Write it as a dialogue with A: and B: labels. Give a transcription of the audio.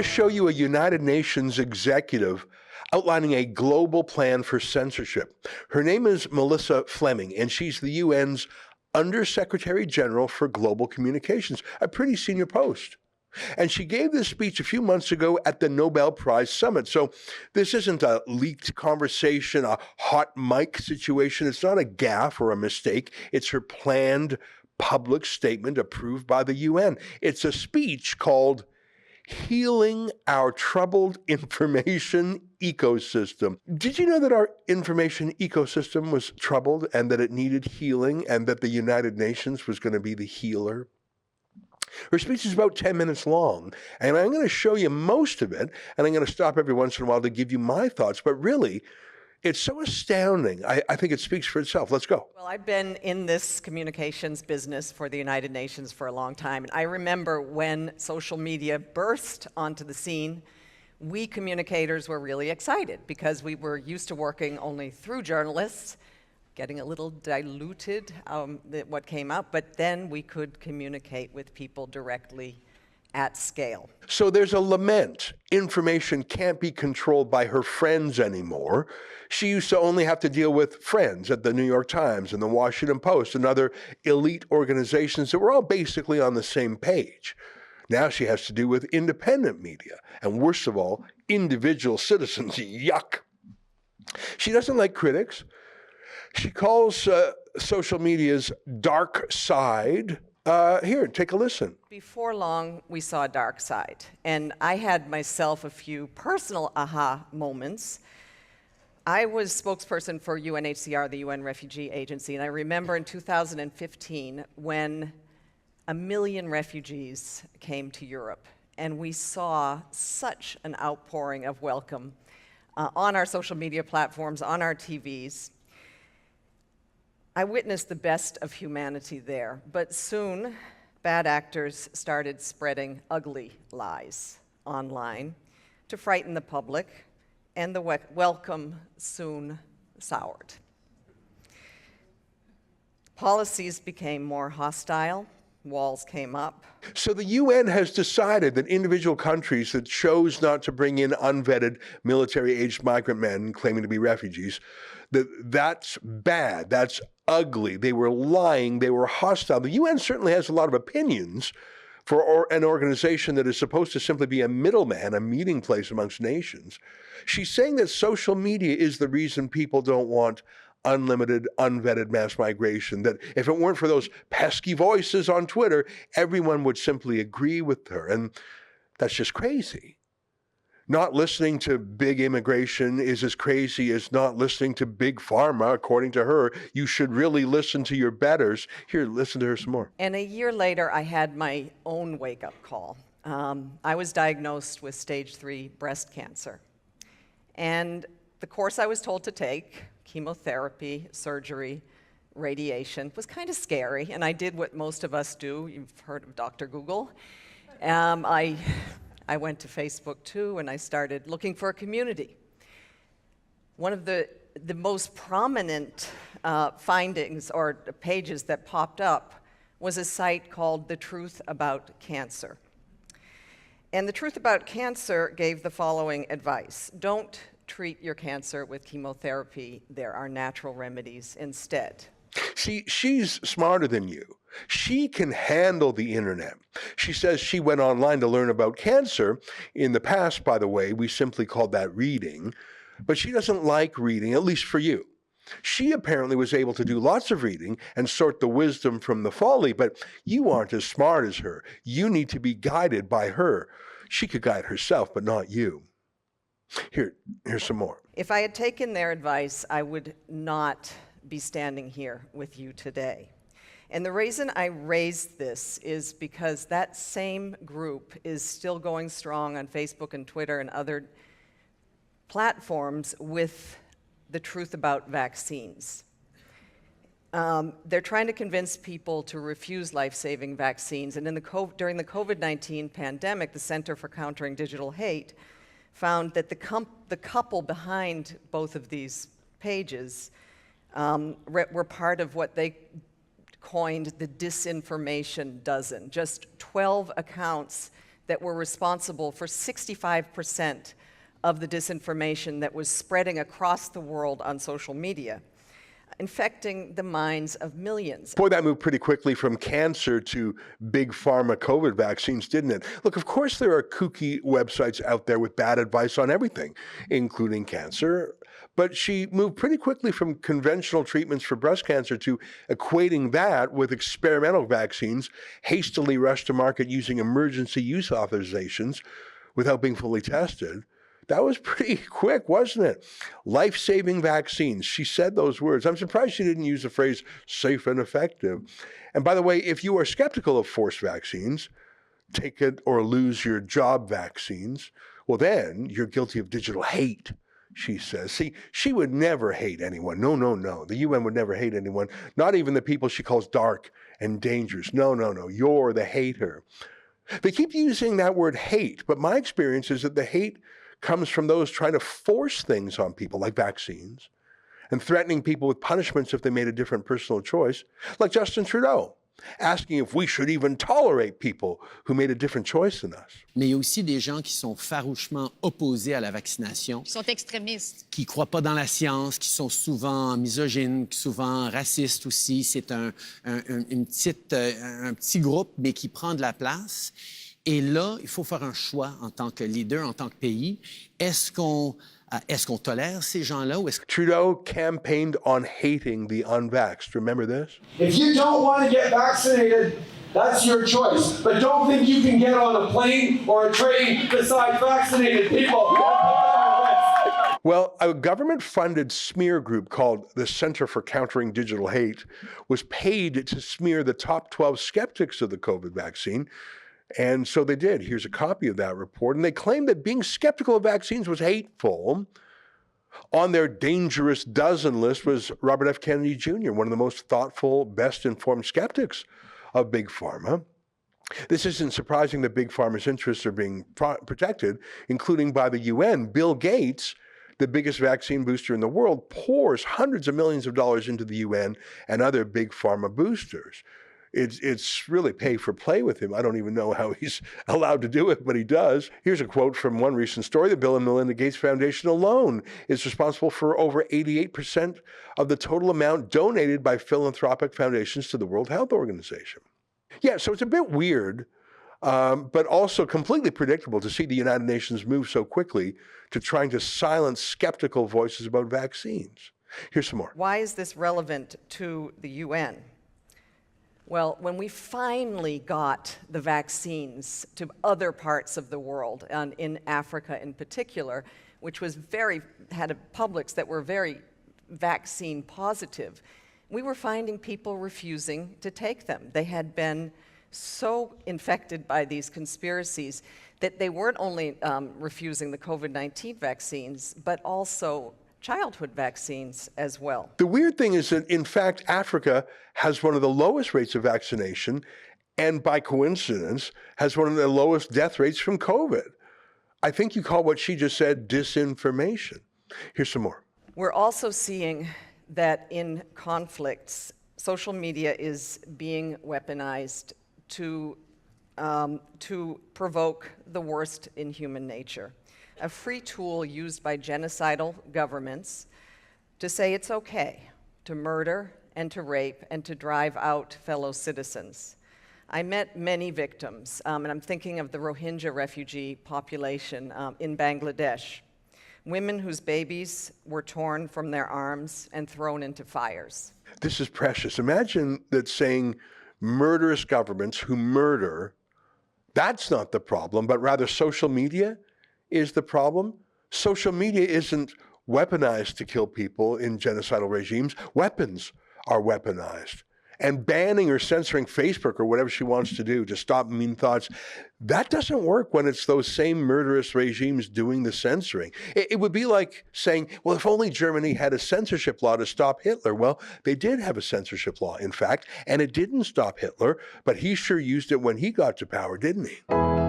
A: to show you a United Nations executive outlining a global plan for censorship. Her name is Melissa Fleming, and she's the UN's Undersecretary General for Global Communications, a pretty senior post. And she gave this speech a few months ago at the Nobel Prize Summit. So this isn't a leaked conversation, a hot mic situation. It's not a gaffe or a mistake. It's her planned public statement approved by the UN. It's a speech called Healing Our Troubled Information Ecosystem. Did you know that our information ecosystem was troubled and that it needed healing and that the United Nations was going to be the healer? Her speech is about 10 minutes long, and I'm going to show you most of it, and I'm going to stop every once in a while to give you my thoughts, but really, it's so astounding. I think it speaks for itself. Let's go.
B: Well, I've been in this communications business for the United Nations for a long time, and I remember when social media burst onto the scene, we communicators were really excited because we were used to working only through journalists, getting a little diluted what came out, but then we could communicate with people directly at scale.
A: So there's a lament. Information can't be controlled by her friends anymore. She used to only have to deal with friends at the New York Times and the Washington Post and other elite organizations that were all basically on the same page. Now she has to do with independent media, and worst of all, individual citizens. Yuck. She doesn't like critics. She calls social media's dark side. Here, take a listen.
B: Before long, we saw a dark side, and I had myself a few personal aha moments. I was spokesperson for UNHCR, the UN Refugee Agency, and I remember in 2015 when 1 million refugees came to Europe, and we saw such an outpouring of welcome on our social media platforms, on our TVs. I witnessed the best of humanity there, but soon bad actors started spreading ugly lies online to frighten the public, and the welcome soon soured. Policies became more hostile, walls came up.
A: So the UN has decided that individual countries that chose not to bring in unvetted military-aged migrant men claiming to be refugees, that's bad, that's ugly. They were lying, they were hostile. The UN certainly has a lot of opinions for an organization that is supposed to simply be a middleman, a meeting place amongst nations. She's saying that social media is the reason people don't want unlimited, unvetted mass migration, that if it weren't for those pesky voices on Twitter, everyone would simply agree with her. And that's just crazy. Not listening to big immigration is as crazy as not listening to big pharma, according to her. You should really listen to your betters. Here, listen to her some more.
B: And a year later, I had my own wake-up call. I was diagnosed with stage 3 breast cancer. And the course I was told to take, chemotherapy, surgery, radiation, was kind of scary, and I did what most of us do. You've heard of Dr. Google. I went to Facebook too, and I started looking for a community. One of the most prominent findings or pages that popped up was a site called The Truth About Cancer. And The Truth About Cancer gave the following advice: don't treat your cancer with chemotherapy. There are natural remedies instead.
A: See, she's smarter than you. She can handle the internet. She says she went online to learn about cancer. In the past, by the way, we simply called that reading. But she doesn't like reading, at least for you. She apparently was able to do lots of reading and sort the wisdom from the folly, but you aren't as smart as her. You need to be guided by her. She could guide herself, but not you. Here's some more.
B: If I had taken their advice, I would not be standing here with you today. And the reason I raised this is because that same group is still going strong on Facebook and Twitter and other platforms with the truth about vaccines. They're trying to convince people to refuse life-saving vaccines. And during the COVID-19 pandemic, the Center for Countering Digital Hate found that the couple behind both of these pages were part of what they coined the Disinformation dozen. Just 12 accounts that were responsible for 65% of the disinformation that was spreading across the world on social media, infecting the minds of millions.
A: Boy, that moved pretty quickly from cancer to big pharma COVID vaccines, didn't it? Look, of course there are kooky websites out there with bad advice on everything, including cancer. But she moved pretty quickly from conventional treatments for breast cancer to equating that with experimental vaccines hastily rushed to market using emergency use authorizations without being fully tested. That was pretty quick, wasn't it? Life-saving vaccines. She said those words. I'm surprised she didn't use the phrase safe and effective. And by the way, if you are skeptical of forced vaccines, take it or lose your job vaccines, well then you're guilty of digital hate, she says. See, she would never hate anyone. No, no, no. The UN would never hate anyone, not even the people she calls dark and dangerous. No, no, no. You're the hater. They keep using that word hate, but my experience is that the hate comes from those trying to force things on people, like vaccines, and threatening people with punishments if they made a different personal choice, like Justin Trudeau, asking if we should even tolerate people who made a different choice than us.
C: Mais il y a aussi des gens qui sont farouchement opposés à la vaccination.
D: Qui sont extrémistes.
C: Qui ne croient pas dans la science, qui sont souvent misogynes, souvent racistes aussi. C'est un petit groupe, mais qui prend de la place. Et là, il faut faire un choix en tant que leader, en tant que pays. Est-ce qu'on tolère ces gens-là ou est-ce que...
A: Trudeau campaigned on hating the unvaxxed. Remember this?
E: If you don't want to get vaccinated, that's your choice. But don't think you can get on a plane or a train beside vaccinated people.
A: Well, a government-funded smear group called the Center for Countering Digital Hate was paid to smear the top 12 skeptics of the COVID vaccine. And so they did. Here's a copy of that report. And they claimed that being skeptical of vaccines was hateful. On their dangerous dozen list was Robert F. Kennedy Jr., one of the most thoughtful, best-informed skeptics of Big Pharma. This isn't surprising that Big Pharma's interests are being protected, including by the UN. Bill Gates, the biggest vaccine booster in the world, pours hundreds of millions of dollars into the UN and other Big Pharma boosters. It's really pay for play with him. I don't even know how he's allowed to do it, but he does. Here's a quote from one recent story. The Bill and Melinda Gates Foundation alone is responsible for over 88% of the total amount donated by philanthropic foundations to the World Health Organization. Yeah, so it's a bit weird, but also completely predictable to see the United Nations move so quickly to trying to silence skeptical voices about vaccines. Here's some more.
B: Why is this relevant to the UN? Well, when we finally got the vaccines to other parts of the world, and in Africa in particular, which was had publics that were very vaccine positive, we were finding people refusing to take them. They had been so infected by these conspiracies that they weren't only refusing the COVID-19 vaccines, but also childhood vaccines as well.
A: The weird thing is that, in fact, Africa has one of the lowest rates of vaccination and, by coincidence, has one of the lowest death rates from COVID. I think you call what she just said disinformation. Here's some more.
B: We're also seeing that in conflicts, social media is being weaponized to provoke the worst in human nature. A free tool used by genocidal governments to say it's okay to murder and to rape and to drive out fellow citizens. I met many victims, and I'm thinking of the Rohingya refugee population in Bangladesh. Women whose babies were torn from their arms and thrown into fires.
A: This is precious. Imagine that saying murderous governments who murder, that's not the problem, but rather social media is the problem. Social media isn't weaponized to kill people in genocidal regimes. Weapons are weaponized. And banning or censoring Facebook or whatever she wants to do to stop mean thoughts, that doesn't work when it's those same murderous regimes doing the censoring. It would be like saying, well, if only Germany had a censorship law to stop Hitler. Well, they did have a censorship law, in fact, and it didn't stop Hitler, but he sure used it when he got to power, didn't he?